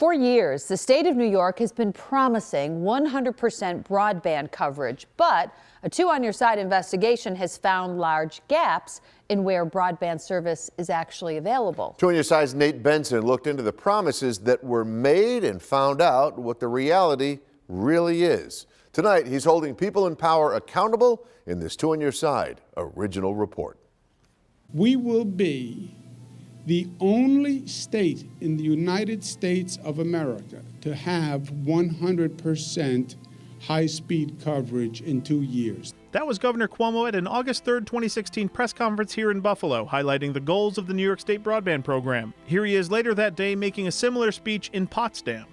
For years, the state of New York has been promising 100% broadband coverage, but a Two on Your Side investigation has found large gaps in where broadband service is actually available. Two on Your Side's Nate Benson looked into the promises that were made and found out what the reality really is. Tonight, he's holding people in power accountable in this Two on Your Side original report. We will be the only state in the United States of America to have 100% high-speed coverage in 2 years. That was Governor Cuomo at an August 3rd, 2016 press conference here in Buffalo, highlighting the goals of the New York State broadband program. Here he is later that day making a similar speech in Potsdam.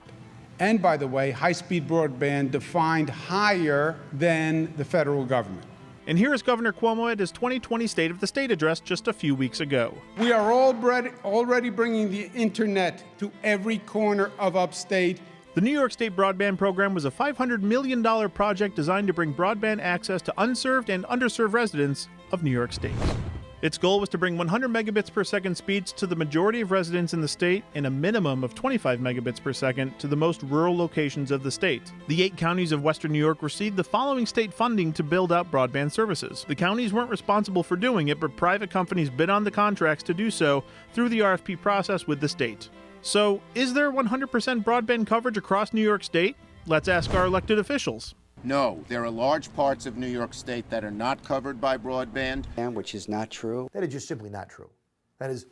And by the way, high-speed broadband defined higher than the federal government. And here is Governor Cuomo at his 2020 State of the State address just a few weeks ago. We are already bringing the internet to every corner of upstate. The New York State broadband program was a $500 million project designed to bring broadband access to unserved and underserved residents of New York State. Its goal was to bring 100 megabits per second speeds to the majority of residents in the state and a minimum of 25 megabits per second to the most rural locations of the state. The 8 counties of Western New York received the following state funding to build out broadband services. The counties weren't responsible for doing it, but private companies bid on the contracts to do so through the RFP process with the state. So, is there 100% broadband coverage across New York State? Let's ask our elected officials. No, there are large parts of New York State that are not covered by broadband. Which is not true. That is just simply not true. That is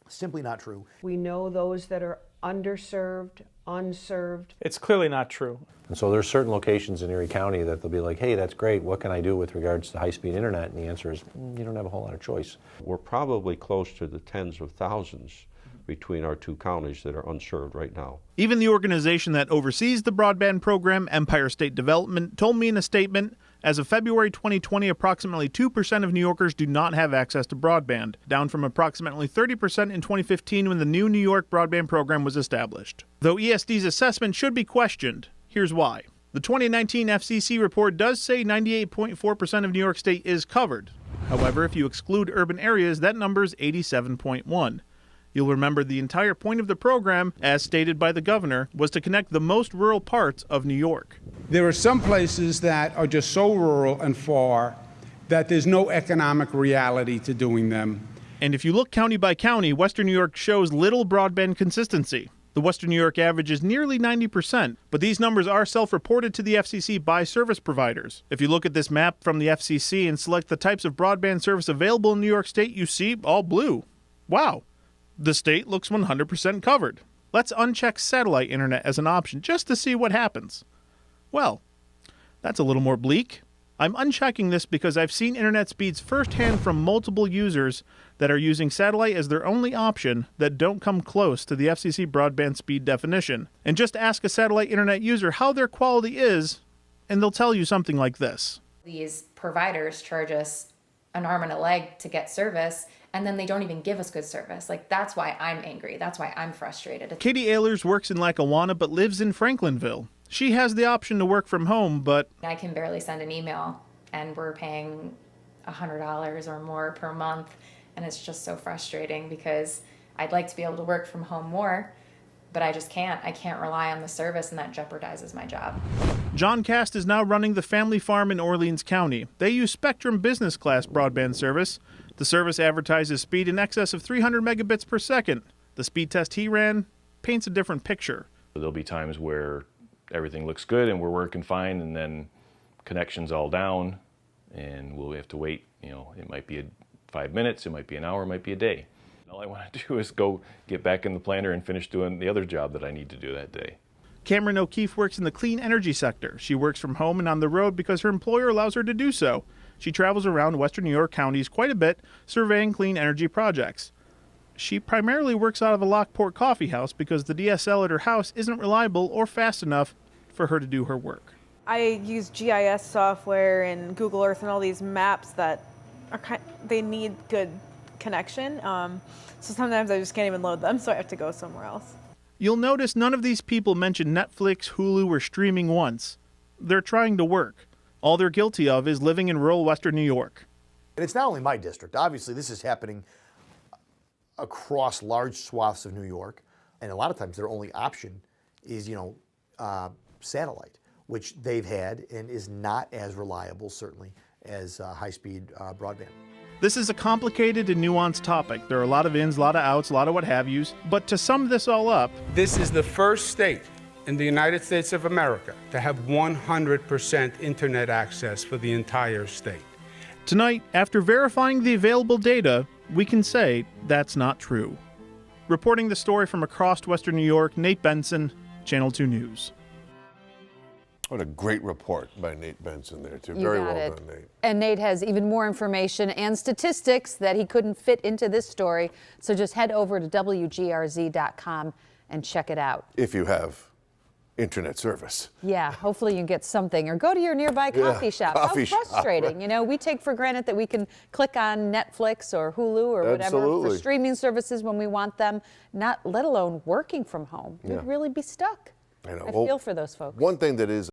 simply not true. We know those that are underserved, unserved. It's clearly not true. And so there's certain locations in Erie County that they'll be like, hey, that's great, what can I do with regards to high-speed internet? And the answer is, you don't have a whole lot of choice. We're probably close to the tens of thousands between our 2 counties that are unserved right now. Even the organization that oversees the broadband program, Empire State Development, told me in a statement, as of February 2020, approximately 2% of New Yorkers do not have access to broadband, down from approximately 30% in 2015 when the new New York broadband program was established. Though ESD's assessment should be questioned, here's why. The 2019 FCC report does say 98.4% of New York State is covered. However, if you exclude urban areas, that number is 87.1%. You'll remember the entire point of the program, as stated by the governor, was to connect the most rural parts of New York. There are some places that are just so rural and far that there's no economic reality to doing them. And if you look county by county, Western New York shows little broadband consistency. The Western New York average is nearly 90%, but these numbers are self-reported to the FCC by service providers. If you look at this map from the FCC and select the types of broadband service available in New York State, you see all blue. Wow. The state looks 100% covered. Let's uncheck satellite internet as an option just to see what happens. Well, that's a little more bleak. I'm unchecking this because I've seen internet speeds firsthand from multiple users that are using satellite as their only option that don't come close to the FCC broadband speed definition. And just ask a satellite internet user how their quality is, and they'll tell you something like this. These providers charge us an arm and a leg to get service, and then they don't even give us good service. Like, that's why I'm angry. That's why I'm frustrated. Katie Ehlers works in Lackawanna but lives in Franklinville. She has the option to work from home, but I can barely send an email, and we're paying $100 or more per month, and it's just so frustrating because I'd like to be able to work from home more, but I just can't. I can't rely on the service, and that jeopardizes my job. John Cast is now running the family farm in Orleans County. They use Spectrum Business Class broadband service. The service advertises speed in excess of 300 megabits per second. The speed test he ran paints a different picture. There'll be times where everything looks good and we're working fine, and then connection's all down and we'll have to wait. You know, it might be 5 minutes, it might be an hour, it might be a day. All I want to do is go get back in the planner and finish doing the other job that I need to do that day. Cameron O'Keefe works in the clean energy sector. She works from home and on the road because her employer allows her to do so. She travels around Western New York counties quite a bit, surveying clean energy projects. She primarily works out of a Lockport coffee house because the DSL at her house isn't reliable or fast enough for her to do her work. I use GIS software and Google Earth and all these maps that are they need good connection. So sometimes I just can't even load them, so I have to go somewhere else. You'll notice none of these people mention Netflix, Hulu, or streaming once. They're trying to work. All they're guilty of is living in rural Western New York. And it's not only my district. Obviously, this is happening across large swaths of New York. And a lot of times their only option is, satellite, which they've had and is not as reliable, certainly, as high-speed broadband. This is a complicated and nuanced topic. There are a lot of ins, a lot of outs, a lot of what have yous. But to sum this all up, This is the first state in the United States of America to have 100% internet access for the entire state. tonight, after verifying the available data, we can say that's not true. Reporting the story from across Western New York, Nate Benson, Channel 2 News. What a great report by Nate Benson there, too. You Very got well it. done, Nate. And Nate has even more information and statistics that he couldn't fit into this story. So just head over to WGRZ.com and check it out. If you have internet service. Yeah, hopefully you can get something, or go to your nearby coffee shop. coffee How shop, frustrating. right. You know, we take for granted that we can click on Netflix or Hulu or whatever Absolutely. for streaming services when we want them, not let alone working from home. Yeah. We'd really be stuck. I know. I Well, feel for those folks. One thing that is